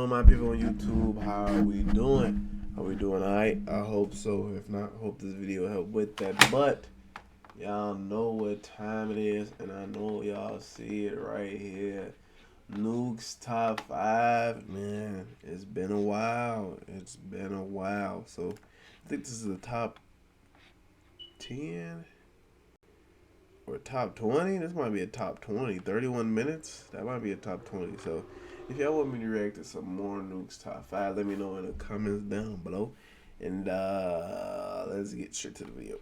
doing, my people on YouTube? How are we doing? Are we doing alright? I hope so. If not, hope this video helped with that. But y'all know what time it is, and I know y'all see it right here. Nukes top 5. Man, it's been a while. It's been a while. So I think this is the top 10 or top 20. This might be a top 20. 31 minutes. That might be a top 20. So if y'all want me to react to some more Nukes top 5, let me know in the comments down below. And let's get straight to the video.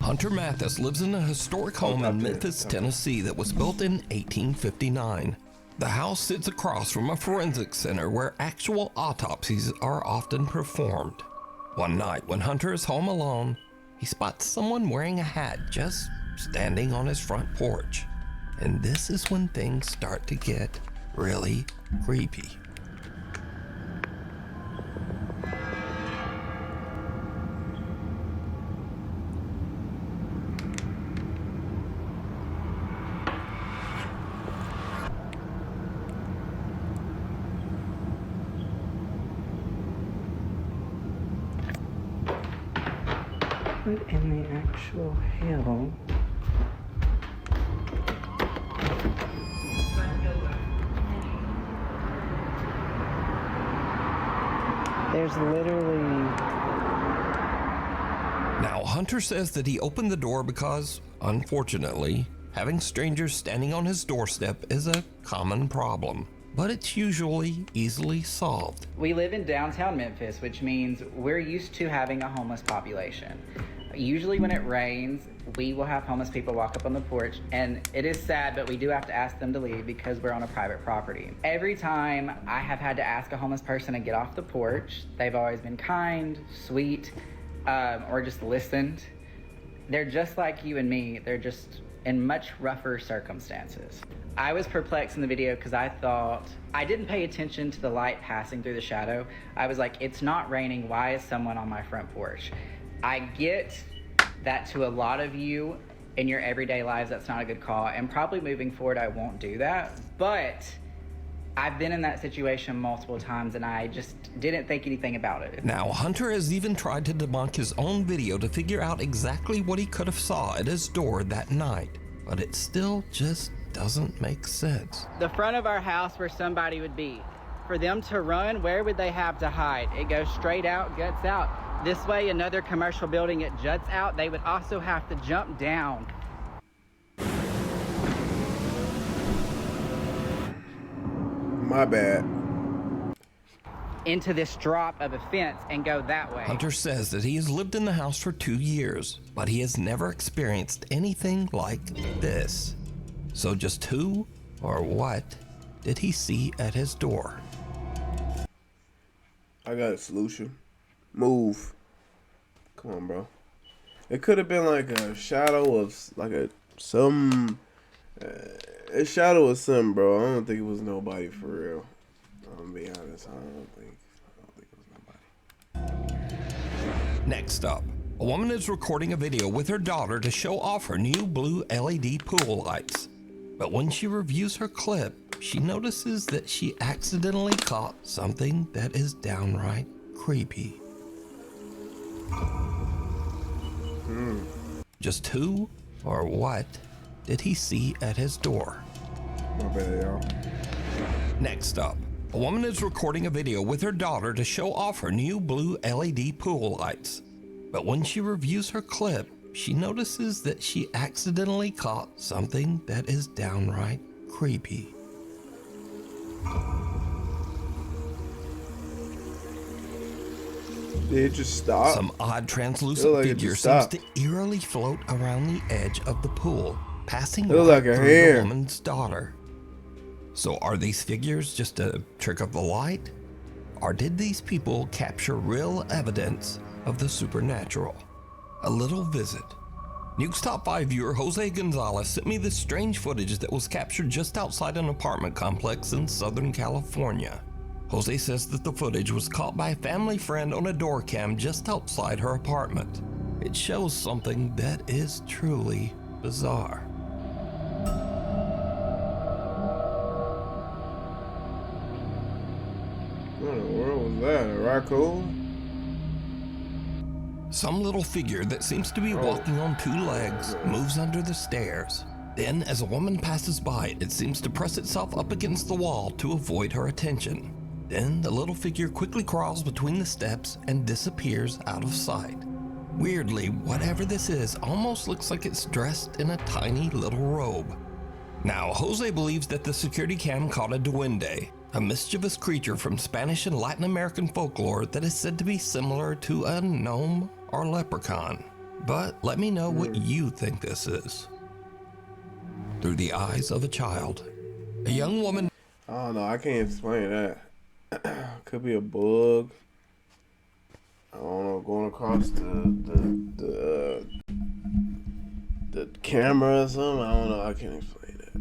Hunter Mathis lives in a historic home in Memphis, Tennessee that was built in 1859. The house sits across from a forensic center where actual autopsies are often performed. One night when Hunter is home alone, he spots someone wearing a hat just standing on his front porch. And this is when things start to get really creepy. What in the actual hell? There's literally... Now, Hunter says that he opened the door because, unfortunately, having strangers standing on his doorstep is a common problem. But it's usually easily solved. We live in downtown Memphis, which means we're used to having a homeless population. Usually when it rains, we will have homeless people walk up on the porch, and it is sad, but we do have to ask them to leave because we're on a private property. Every time I have had to ask a homeless person to get off the porch, they've always been kind, sweet, or just listened. They're just like you and me. They're just in much rougher circumstances. I was perplexed in the video because I didn't pay attention to the light passing through the shadow. I was like, it's not raining. Why is someone on my front porch? I get that to a lot of you in your everyday lives, that's not a good call. And probably moving forward, I won't do that. But I've been in that situation multiple times and I just didn't think anything about it. Now, Hunter has even tried to debunk his own video to figure out exactly what he could have saw at his door that night. But it still just doesn't make sense. The front of our house where somebody would be. For them to run, where would they have to hide? It goes straight out, guts out. This way, another commercial building, it juts out. They would also have to jump down. My bad. Into this drop of a fence and go that way. Hunter says that he has lived in the house for 2 years, but he has never experienced anything like this. So just who or what did he see at his door? I got a solution. Move. Come on, bro. It could have been like a shadow of a shadow of something, bro. I don't think it was nobody for real. I'm gonna be honest. I don't think it was nobody. Next up, a woman is recording a video with her daughter to show off her new blue LED pool lights. But when she reviews her clip, she notices that she accidentally caught something that is downright creepy. Just who or what did he see at his door? My bad, y'all. Next up, a woman is recording a video with her daughter to show off her new blue LED pool lights. But when she reviews her clip, she notices that she accidentally caught something that is downright creepy. Did it just stop? Some odd translucent like figure seems to eerily float around the edge of the pool, passing right like a through hair. the woman's daughter. So are these figures just a trick of the light? Or did these people capture real evidence of the supernatural? A little visit. Nukes Top 5 viewer Jose Gonzalez sent me this strange footage that was captured just outside an apartment complex in Southern California. Jose says that the footage was caught by a family friend on a door cam just outside her apartment. It shows something that is truly bizarre. in the world was that? A raccoon? Some little figure that seems to be walking on two legs moves under the stairs. Then, as a woman passes by, it seems to press itself up against the wall to avoid her attention. Then, the little figure quickly crawls between the steps and disappears out of sight. Weirdly, whatever this is almost looks like it's dressed in a tiny little robe. Now, Jose believes that the security cam caught a duende, a mischievous creature from Spanish and Latin American folklore that is said to be similar to a gnome or leprechaun. But let me know what you think this is. Through the eyes of a child, a young woman... I don't know, I can't explain that. Could be a bug. I don't know, going across the camera or something. I don't know, I can't explain that.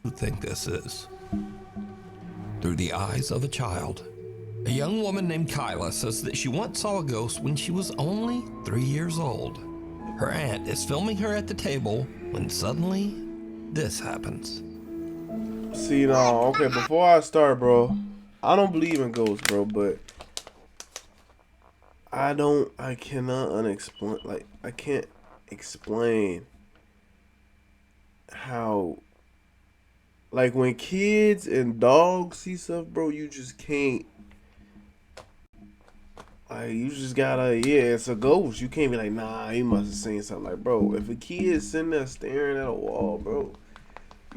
Who think this is? Through the eyes of a child, a young woman named Kyla says that she once saw a ghost when she was only 3 years old. Her aunt is filming her at the table when suddenly this happens. See, now, okay, before I start, bro, I don't believe in ghosts, bro, but I cannot I can't explain how, like, when kids and dogs see stuff, bro, you just can't, like, you just gotta, yeah, it's a ghost. You can't be like, nah, he must have seen something. Like, bro, if a kid sitting there staring at a wall, bro,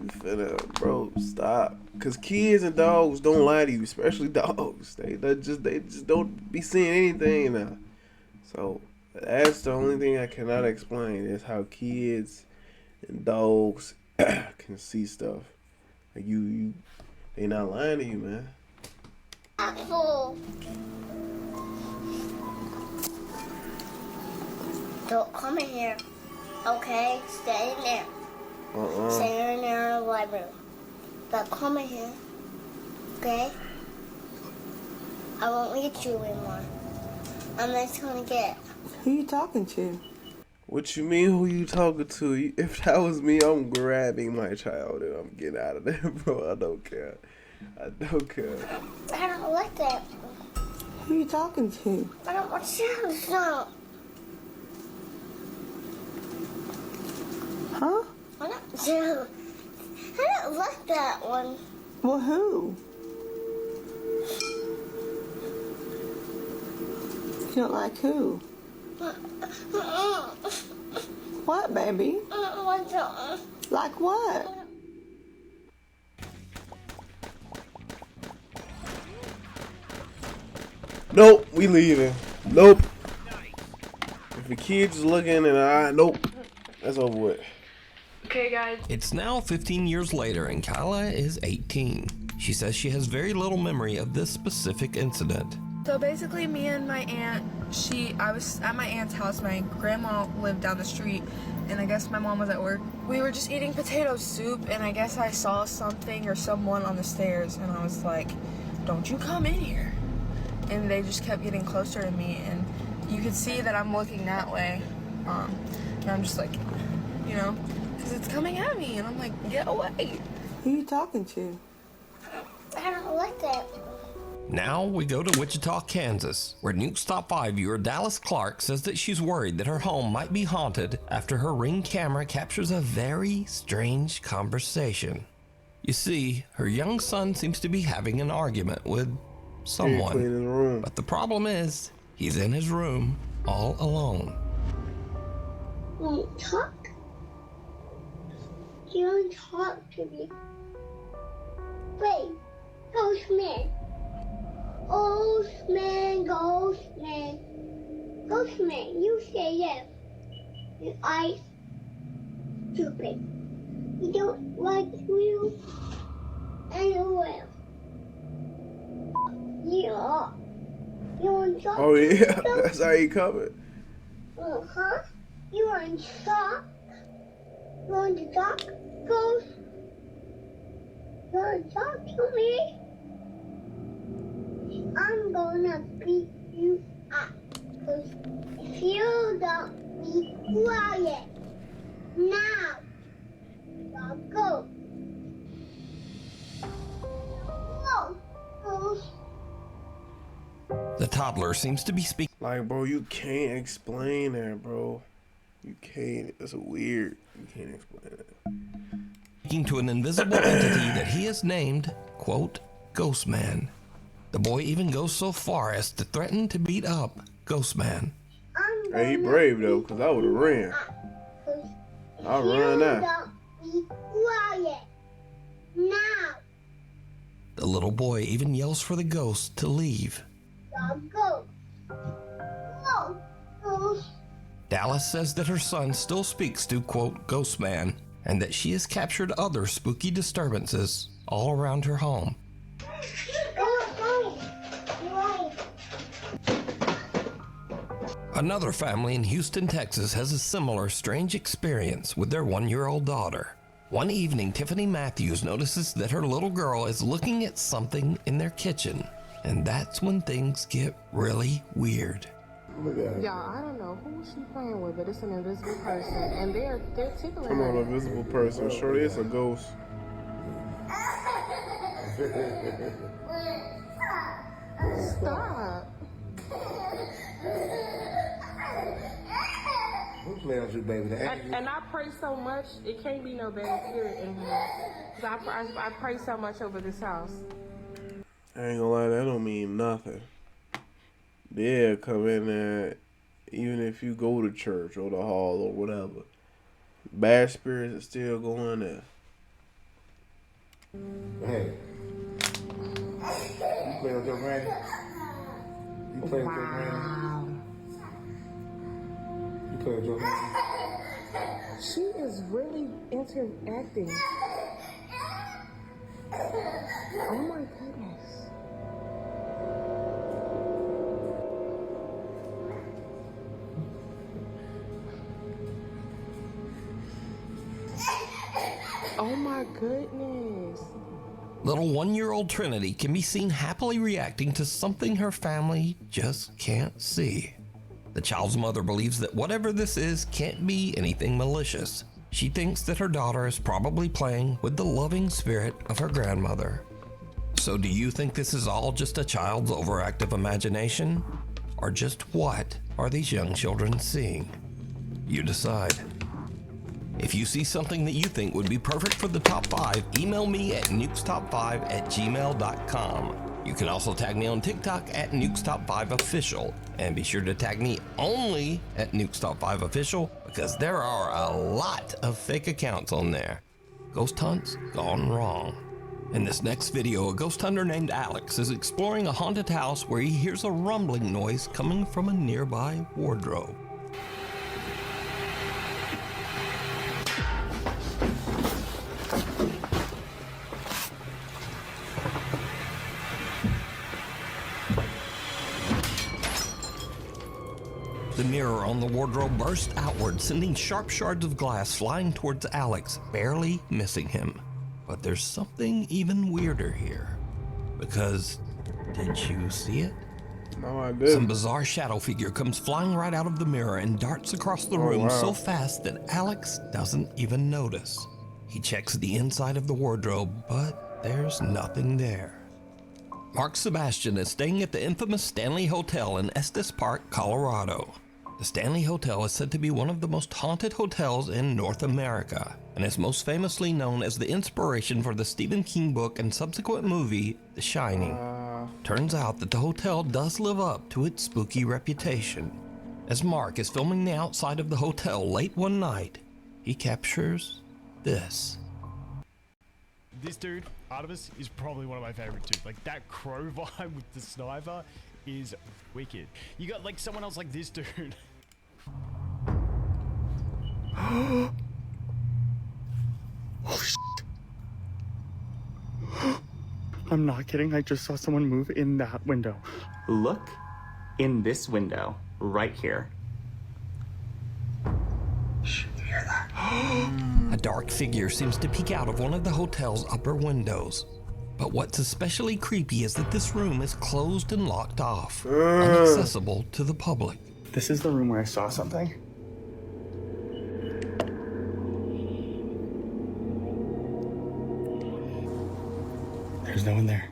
you finna, bro, stop. Cause kids and dogs don't lie to you, especially dogs. They just don't be seeing anything now. So that's the only thing I cannot explain is how kids and dogs can see stuff. Like they not lying to you, man. Apple. Don't come in here, okay? Stay in there. Stay in there in the library. Don't come in here, okay? I won't let you anymore. I'm just gonna get. Who you talking to? What you mean, who you talking to? If that was me, I'm grabbing my child and I'm getting out of there, bro. I don't care. I don't care. I don't like that. Who you talking to? I don't want to. No. Huh? I don't like that one. Well, who? You don't like who? What, baby? Like what? Nope, we leaving. Nope. If the kid's looking and nope. That's over with. Okay, guys. It's now 15 years later and Kyla is 18. She says she has very little memory of this specific incident. So basically, me and my aunt, I was at my aunt's house. My grandma lived down the street, and I guess my mom was at work. We were just eating potato soup, and I guess I saw something or someone on the stairs, and I was like, don't you come in here. And they just kept getting closer to me, and you could see that I'm looking that way. And I'm just like, you know, because it's coming at me, and I'm like, get away. Who you talking to? I don't like that. Now we go to Wichita, Kansas, where NUKES Top 5 viewer Dallas Clark says that she's worried that her home might be haunted after her Ring camera captures a very strange conversation. You see, her young son seems to be having an argument with someone, clean his room. but the problem is, he's in his room all alone. You want to talk? You want to talk to me? Wait, Ghostman. Ghostman. Ghostman, you say yes. Your eyes stupid. You don't like you anywhere. Yeah. You want to talk? Oh yeah, that's how he covered. Huh? You want to talk? You want to talk, Ghost? You want to talk to me? I'm gonna beat you up. Cause if you don't be quiet now, I'll go. Go, Ghost. The toddler seems to be speaking Like, bro, you can't explain that, bro. You can't. It's weird. You can't explain that. to an invisible entity that he has named, quote, Ghost Man. The boy even goes so far as to threaten to beat up Ghost Man. Hey, he brave though, cause I would've ran. I'll run now. Be quiet. Now. The little boy even yells for the ghost to leave. Go. Go. Dallas says that her son still speaks to, quote, Ghost Man, and that she has captured other spooky disturbances all around her home. Another family in Houston, Texas has a similar strange experience with their 1-year-old daughter. One evening, Tiffany Matthews notices that her little girl is looking at something in their kitchen, and that's when things get really weird. Look at it. Y'all, I don't know who she playing with, but it's an invisible person, and they're tickling Come on, her. invisible person. Shorty, it's a ghost. Stop. Who playing with you, baby? And I pray so much, it can't be no bad spirit in here. 'Cause I pray so much over this house. I ain't gonna lie, that don't mean nothing. They'll come in there, even if you go to church or the hall or whatever. Bad spirits are still going there. Hey. You play with your granny? You play with your granny? You play with your granny? She is really interacting. Oh my goodness. Oh my goodness. Little 1-year-old Trinity can be seen happily reacting to something her family just can't see. The child's mother believes that whatever this is can't be anything malicious. She thinks that her daughter is probably playing with the loving spirit of her grandmother. So do you think this is all just a child's overactive imagination? Or just what are these young children seeing? You decide. If you see something that you think would be perfect for the top 5, email me at nukestop5@gmail.com. You can also tag me on TikTok at NukesTop5Official, and be sure to tag me only at NukesTop5Official because there are a lot of fake accounts on there. Ghost hunts gone wrong. In this next video, a ghost hunter named Alex is exploring a haunted house where he hears a rumbling noise coming from a nearby wardrobe. The mirror on the wardrobe burst outward, sending sharp shards of glass flying towards Alex, barely missing him. But there's something even weirder here. Because, did you see it? No, I didn't. Some bizarre shadow figure comes flying right out of the mirror and darts across the room so fast that Alex doesn't even notice. He checks the inside of the wardrobe, but there's nothing there. Mark Sebastian is staying at the infamous Stanley Hotel in Estes Park, Colorado. The Stanley Hotel is said to be one of the most haunted hotels in North America, and is most famously known as the inspiration for the Stephen King book and subsequent movie, The Shining. Turns out that the hotel does live up to its spooky reputation. As Mark is filming the outside of the hotel late one night, he captures this. This dude, Artemis, is probably one of my favorite too. Like that crow vibe with the sniper is wicked. You got like someone else like this dude. Oh shit. I'm not kidding, I just saw someone move in that window. Look in this window right here. Shh, you hear that? A dark figure seems to peek out of one of the hotel's upper windows. But what's especially creepy is that this room is closed and locked off, inaccessible to the public. This is the room where I saw something. There's no one there.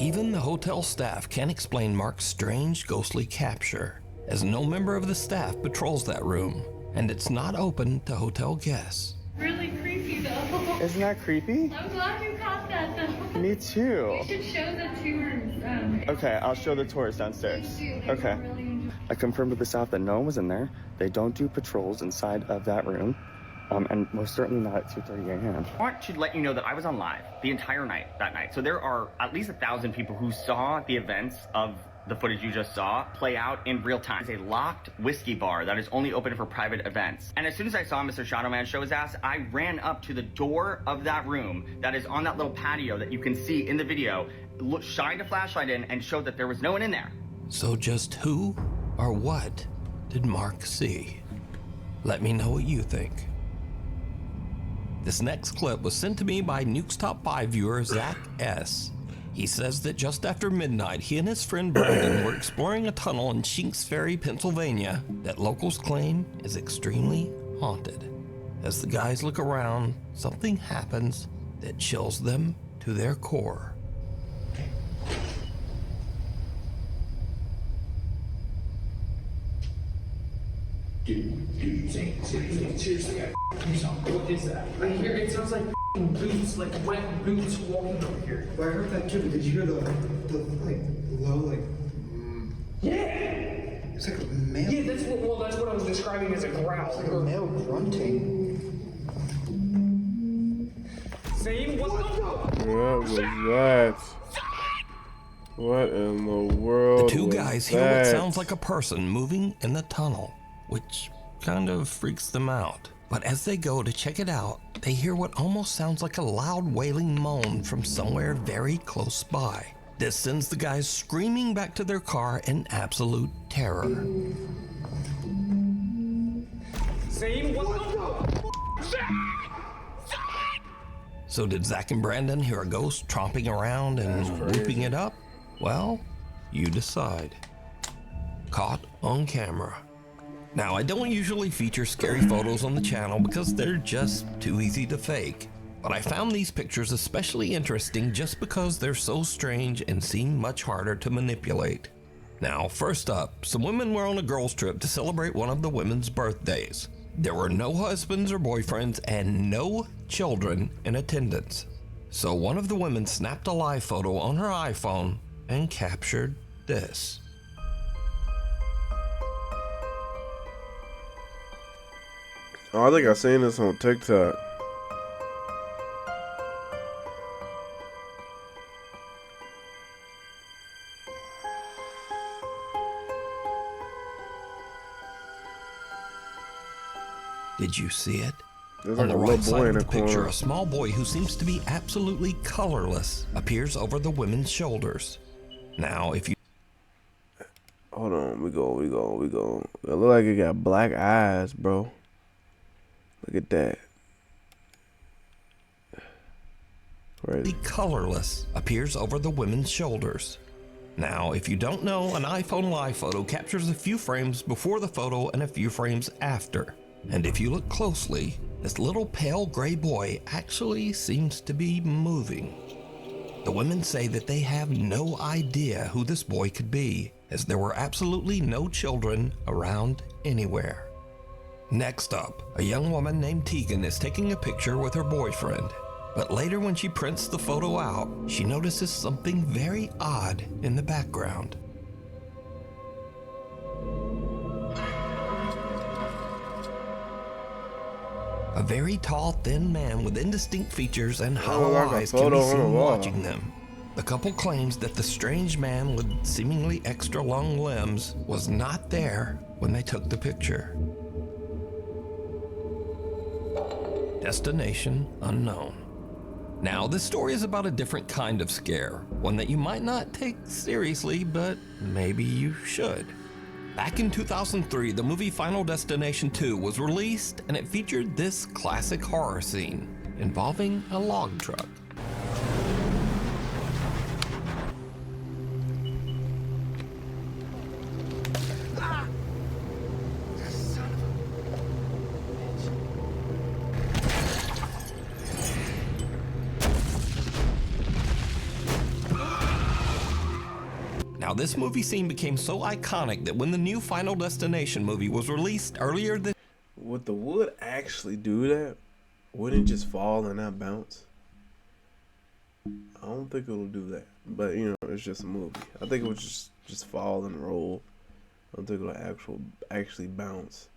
Even the hotel staff can't explain Mark's strange ghostly capture, as no member of the staff patrols that room, and it's not open to hotel guests. Really creepy though. Isn't that creepy? I'm glad you caught that though. Me too. You should show the tours. Okay, I'll show the tours downstairs. Okay. I confirmed with the staff that no one was in there. They don't do patrols inside of that room. And most certainly not at 2:30 a.m. I want to let you know that I was on live the entire night that night. So there are at least 1,000 people who saw the events of the footage you just saw play out in real time. It's a locked whiskey bar that is only open for private events. And as soon as I saw Mr. Shadow Man show his ass, I ran up to the door of that room that is on that little patio that you can see in the video, shined a flashlight in and showed that there was no one in there. So just who or what did Mark see? Let me know what you think. This next clip was sent to me by Nuke's Top 5 viewer Zach S. He says that just after midnight, he and his friend Brandon were exploring a tunnel in Shinks Ferry, Pennsylvania, that locals claim is extremely haunted. As the guys look around, something happens that chills them to their core. Dude, seriously, what is that? I hear it sounds like boots, like wet boots walking over here. Well, I heard that too, but did you hear the like low, like? Yeah. It's like a male. Yeah, that's what I was describing as a growl. It's like a male grunting. Saying what the? What was that? What in the world? The two guys hear what sounds like a person moving in the tunnel, which kind of freaks them out. But as they go to check it out, they hear what almost sounds like a loud wailing moan from somewhere very close by. This sends the guys screaming back to their car in absolute terror. Saying what the? So did Zach and Brandon hear a ghost tromping around and whooping it up? Well, you decide. Caught on camera. Now, I don't usually feature scary photos on the channel because they're just too easy to fake. But I found these pictures especially interesting just because they're so strange and seem much harder to manipulate. Now, first up, some women were on a girls' trip to celebrate one of the women's birthdays. There were no husbands or boyfriends and no children in attendance. So one of the women snapped a live photo on her iPhone and captured this. Oh, I think I seen this on TikTok. Did you see it? There's On like the a right little side boy of in the the picture, corner. a small boy who seems to be absolutely colorless appears over the women's shoulders. Now, if you... Hold on, we go. It look like it got black eyes, bro. Look at that. Crazy. colorless appears over the women's shoulders. Now, if you don't know, an iPhone live photo captures a few frames before the photo and a few frames after. And if you look closely, this little pale gray boy actually seems to be moving. The women say that they have no idea who this boy could be, as there were absolutely no children around anywhere. Next up, a young woman named Tegan is taking a picture with her boyfriend. But later when she prints the photo out, she notices something very odd in the background. A very tall, thin man with indistinct features and hollow eyes can be seen watching them. The couple claims that the strange man with seemingly extra long limbs was not there when they took the picture. Destination unknown. Now, this story is about a different kind of scare, one that you might not take seriously, but maybe you should. Back in 2003, the movie Final Destination 2 was released, and it featured this classic horror scene involving a log truck. Now, this movie scene became so iconic that when the new Final Destination movie was released earlier this Would the wood actually do that? Wouldn't it just fall and not bounce? I don't think it'll do that. But, you know, it's just a movie. I think it would just fall and roll. I don't think it'll actually bounce.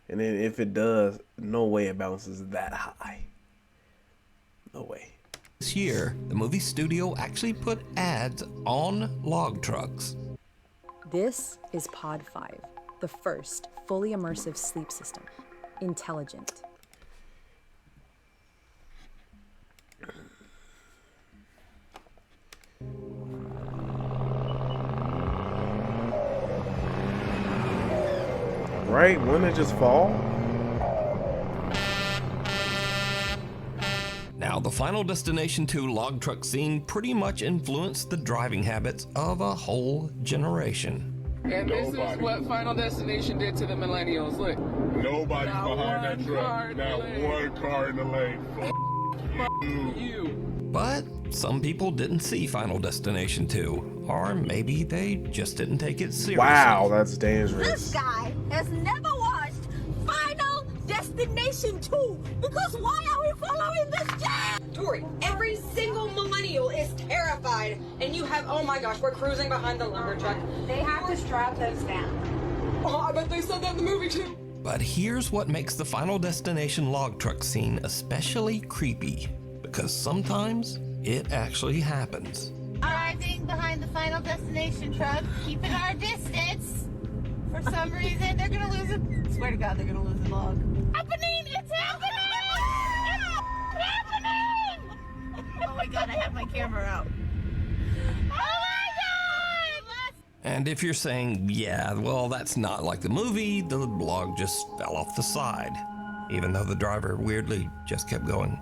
And then if it does, no way it bounces that high. No way. This year, the movie studio actually put ads on log trucks. This is Pod 5, the first fully immersive sleep system. Intelligent. Right? Wouldn't it just fall? Now, the Final Destination 2 log truck scene pretty much influenced the driving habits of a whole generation. And this is what Final Destination did to the millennials. Look. Nobody's behind that truck. Not one car in the lane. You. But some people didn't see Final Destination 2, or maybe they just didn't take it seriously. Wow, that's dangerous. This guy has never watched Final Destination 2 because why are we following this jam? Tori, every single millennial is terrified, and you have, oh my gosh, we're cruising behind the lumber truck. They have to strap those down. Oh, I bet they said that in the movie too. But here's what makes the Final Destination log truck scene especially creepy, because sometimes it actually happens. Arriving behind the Final Destination truck, keeping our distance. For some reason, they're gonna lose a. Swear to God, they're gonna lose a log. Happening! It's happening! It's happening! Oh my God, I have my camera out. Oh my God! And if you're saying, yeah, well, that's not like the movie, the log just fell off the side, even though the driver weirdly just kept going.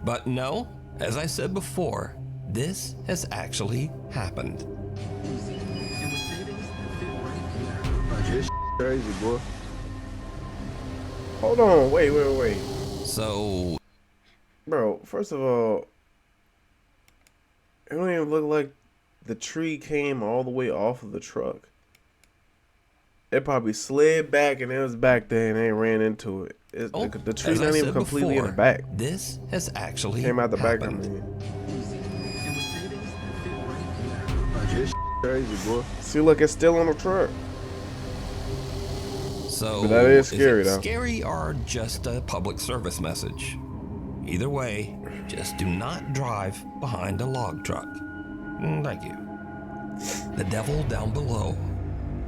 But no, as I said before, this has actually happened. This crazy, boy. Hold on, wait. So, bro, first of all, it don't even look like the tree came all the way off of the truck. It probably slid back and it was back there and they ran into it. The tree's not even completely in the back. This has actually came out the happened. back. This crazy, boy. See, look, it's still on the truck. So, but that is scary, it though. Scary or just a public service message? Either way, just do not drive behind a log truck. Thank you. The devil down below.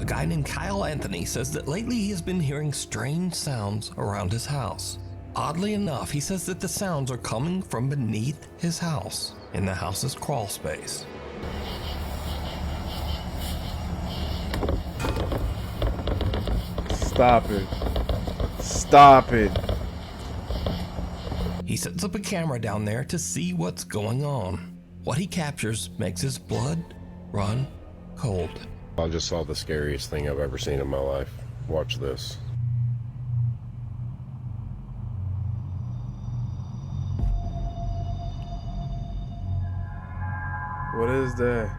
A guy named Kyle Anthony says that lately he has been hearing strange sounds around his house. Oddly enough, he says that the sounds are coming from beneath his house, in the house's crawl space. Stop it. Stop it. He sets up a camera down there to see what's going on. What he captures makes his blood run cold. I just saw the scariest thing I've ever seen in my life. Watch this. What is that?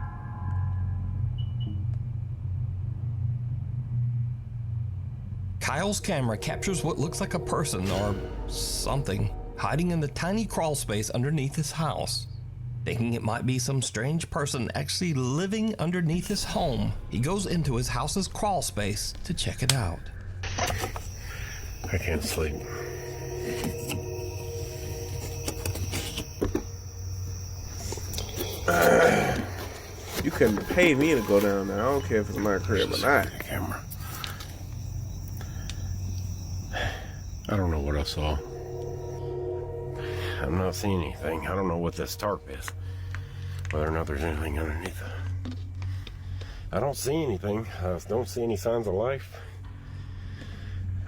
Kyle's camera captures what looks like a person or something hiding in the tiny crawl space underneath his house. Thinking it might be some strange person actually living underneath his home, he goes into his house's crawl space to check it out. I can't sleep. You couldn't pay me to go down there. I don't care if it's my crib or not. Camera. I don't know what I saw. I'm not seeing anything. I don't know what this tarp is. Whether or not there's anything underneath it. I don't see anything. I don't see any signs of life.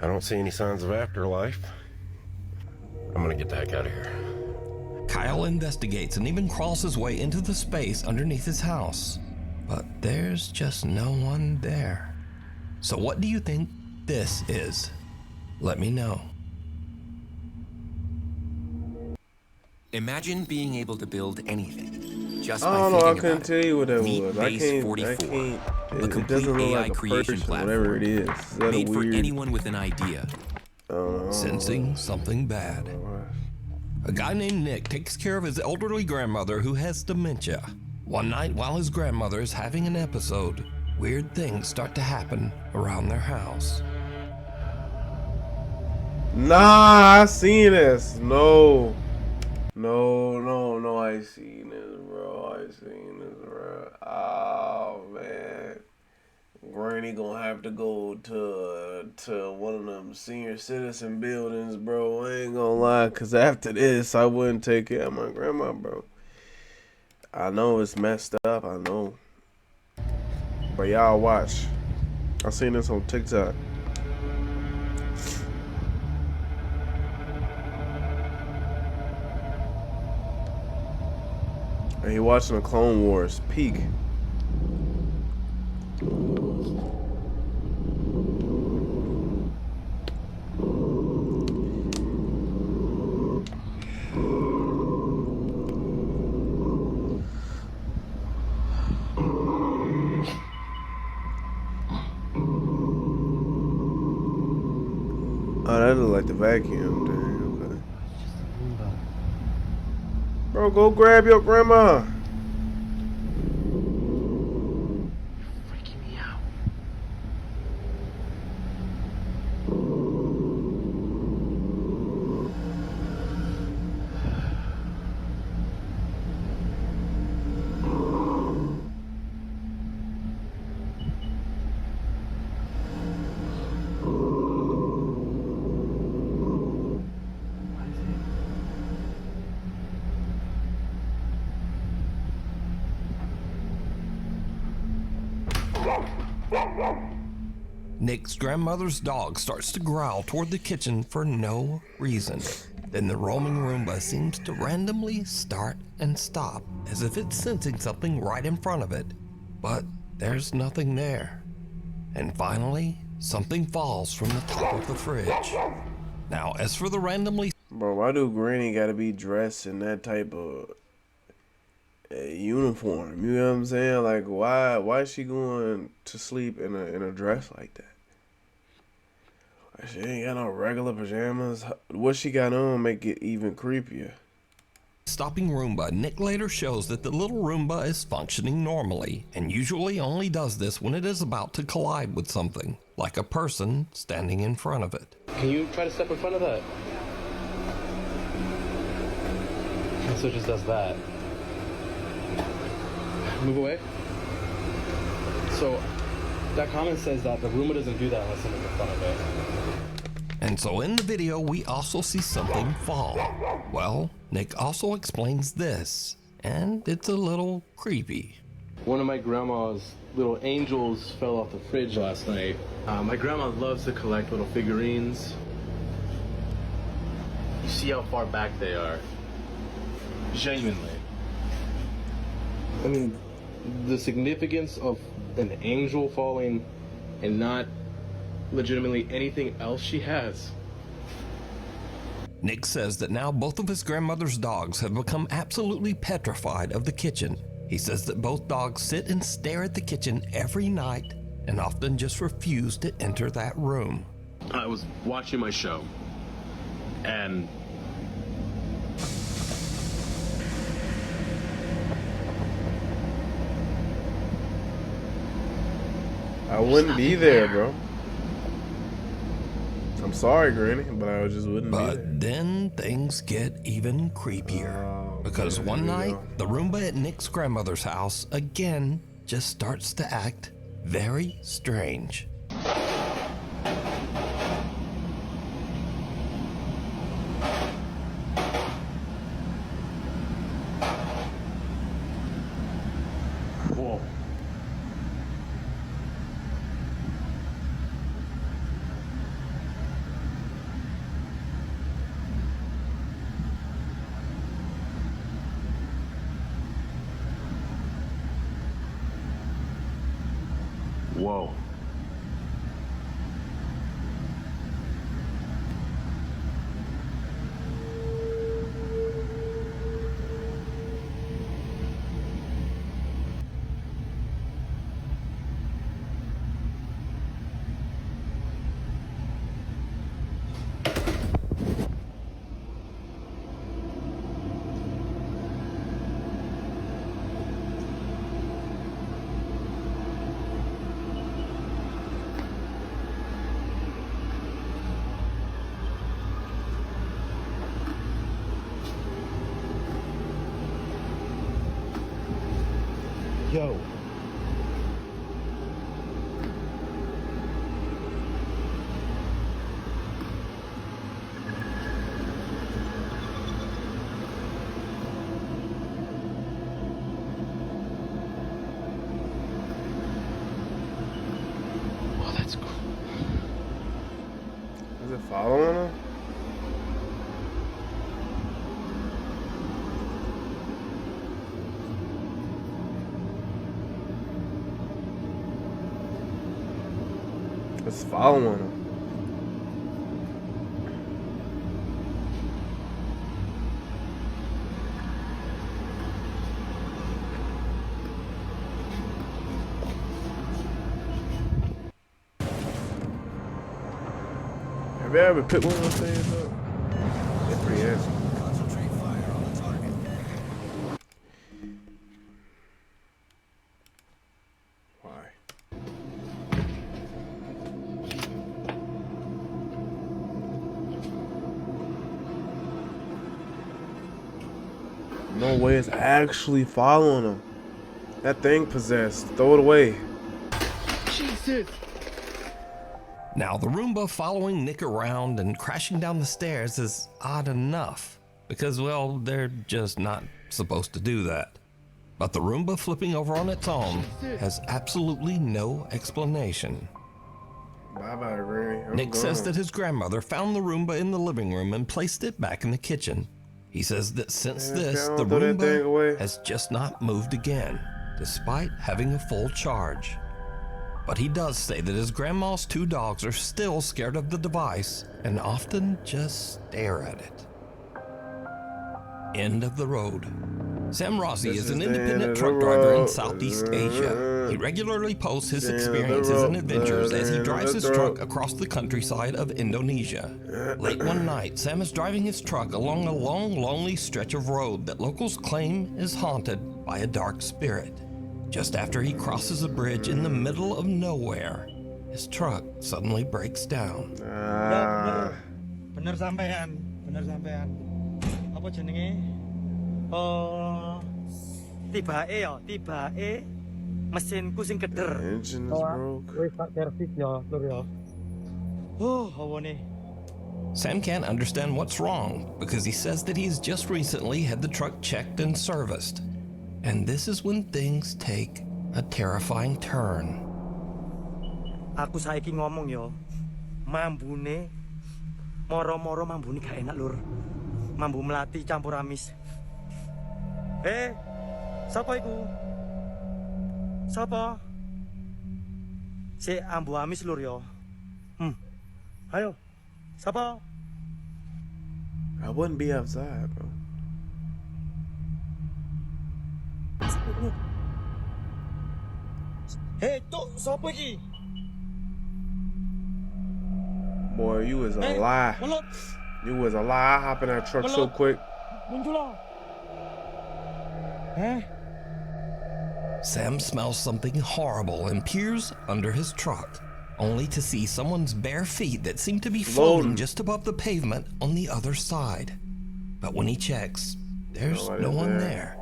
I don't see any signs of afterlife. I'm gonna get the heck out of here. Kyle investigates and even crawls his way into the space underneath his house. But there's just no one there. So what do you think this is? Let me know. Imagine being able to build anything. just I by don't know. I thinking couldn't about tell you what that Meet was. I Base can't. 44, It complete doesn't look AI like a creation person, platform. whatever it is. Is that Made a for weird? anyone with an idea. Sensing something bad. A guy named Nick takes care of his elderly grandmother who has dementia. One night while his grandmother is having an episode, weird things start to happen around their house. Nah, I seen this. No, I seen this, bro. I seen this, bro. Oh man, Granny gonna have to go to one of them senior citizen buildings, bro. I ain't gonna lie, cause after this, I wouldn't take care of my grandma, bro. I know it's messed up. I know, but y'all watch. I seen this on TikTok. And he watching the Clone Wars peak. Oh, that look like the vacuum. Dang, okay. Bro, go grab your grandma. Freaking me out. Nick's grandmother's dog starts to growl toward the kitchen for no reason. Then the roaming Roomba seems to randomly start and stop, as if it's sensing something right in front of it. But there's nothing there. And finally, something falls from the top of the fridge. Now, as for the randomly... Bro, why do Granny gotta be dressed in that type of uniform? You know what I'm saying? Like, why is she going to sleep in a dress like that? Like, she ain't got no regular pajamas. What she got on make it even creepier. Stopping Roomba, Nick later shows that the little Roomba is functioning normally, and usually only does this when it is about to collide with something, like a person standing in front of it. Can you try to step in front of that? And so it just does that. Move away. So that comment says that the Roomba doesn't do that unless someone's in front of it. And so in the video, we also see something fall. Well, Nick also explains this, and it's a little creepy. One of my grandma's little angels fell off the fridge last night. My grandma loves to collect little figurines. You see how far back they are. Genuinely. I mean, the significance of an angel falling and not legitimately anything else she has. Nick says that now both of his grandmother's dogs have become absolutely petrified of the kitchen. He says that both dogs sit and stare at the kitchen every night and often just refuse to enter that room. I was watching my show and I wouldn't be there, bro. I'm sorry, Granny, but I just wouldn't be there. But then things get even creepier. Because one night, the Roomba at Nick's grandmother's house again just starts to act very strange. whoa. Whoa. Yo. Oh, that's cool. Is it following him? It's following him. Have you ever picked one of those things up? They're pretty heavy. Concentrate fire on the target. Why? No way it's actually following him. That thing possessed. Throw it away. Jesus. Now, the Roomba following Nick around and crashing down the stairs is odd enough, because, well, they're just not supposed to do that. But the Roomba flipping over on its own has absolutely no explanation. Bye-bye, Granny. Nick says that his grandmother found the Roomba in the living room and placed it back in the kitchen. He says that since this, the Roomba has just not moved again, despite having a full charge. But he does say that his grandma's 2 dogs are still scared of the device and often just stare at it. End of the road. Sam Rossi is an independent truck driver in Southeast Asia. He regularly posts his experiences and adventures as he drives his truck across the countryside of Indonesia. Late one night, Sam is driving his truck along a long, lonely stretch of road that locals claim is haunted by a dark spirit. Just after he crosses a bridge in the middle of nowhere, his truck suddenly breaks down. Bener sampean. Apa jenenge? Tibake ya, tibake mesinku sing keder. Engine is broke. Wis tak servis ya, Lur ya. Hawane. Sam can't understand what's wrong because he says that he's just recently had the truck checked and serviced. And this is when things take a terrifying turn. Aku saiki ngomong yo, mambune moro-moro mambune gak enak, Lur. Mambu melati campur amis. Sapa iku? Sapa? Si ambu amis, Lur yo. Ayo. Sapa? I wouldn't be outside, bro. Tuk, sapa iki? Boy, you was a lie. You was a lie. I hop in that truck so quick. Sam smells something horrible and peers under his truck, only to see someone's bare feet that seem to be floating just above the pavement on the other side. But when he checks, there's no one there.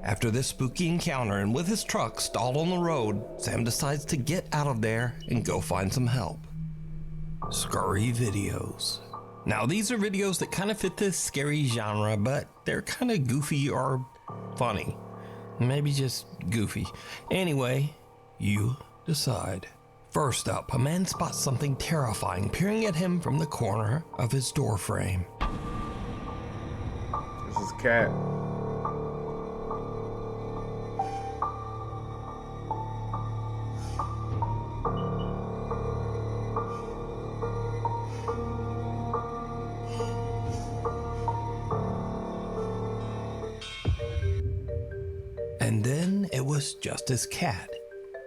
After this spooky encounter and with his truck stalled on the road, Sam decides to get out of there and go find some help. Scary videos. Now, these are videos that kind of fit this scary genre, but they're kind of goofy or funny. Maybe just goofy. Anyway, you decide. First up, a man spots something terrifying peering at him from the corner of his door frame. This is Cat. And then it was just his cat.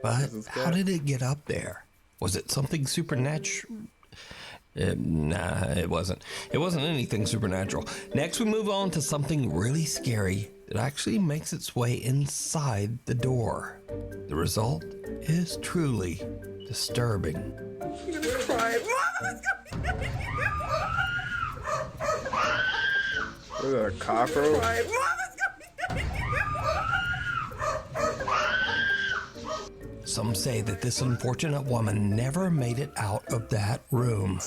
But how did it get up there? Was it something supernatural? Nah, it wasn't. It wasn't anything supernatural. Next, we move on to something really scary that actually makes its way inside the door. The result is truly disturbing. I'm gonna cry. Is that a cockroach? Some say that this unfortunate woman never made it out of that room.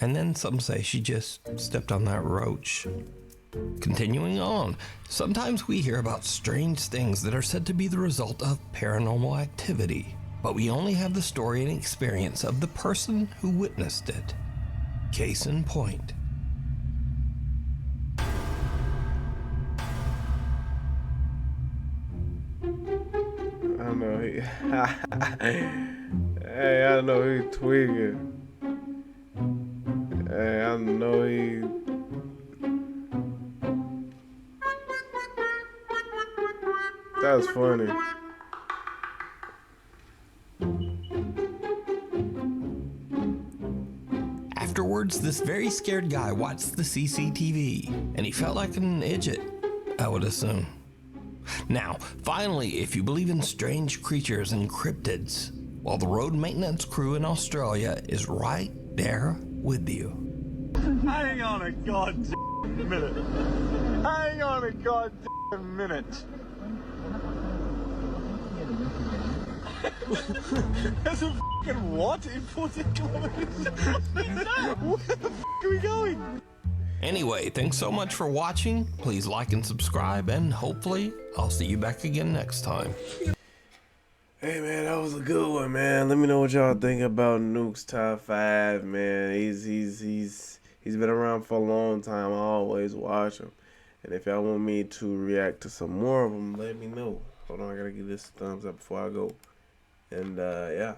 And then some say she just stepped on that roach. Continuing on, sometimes we hear about strange things that are said to be the result of paranormal activity, but we only have the story and experience of the person who witnessed it. Case in point. I know he. Hey, I know he tweaking. Hey, I know he. That's funny. Afterwards, this very scared guy watched the CCTV, and he felt like an idiot, I would assume. Now, finally, if you believe in strange creatures and cryptids, well, the road maintenance crew in Australia is right there with you. Hang on a goddamn minute. Hang on a goddamn minute. There's a fucking what in 40 kilometers? Where the fuck are we going? Anyway, thanks so much for watching. Please like and subscribe, and hopefully I'll see you back again next time. Hey man, that was a good one, man. Let me know what y'all think about Nuke's top 5, man. He's been around for a long time. I always watch him. And if y'all want me to react to some more of them, let me know. Hold on, I gotta give this a thumbs up before I go. And yeah.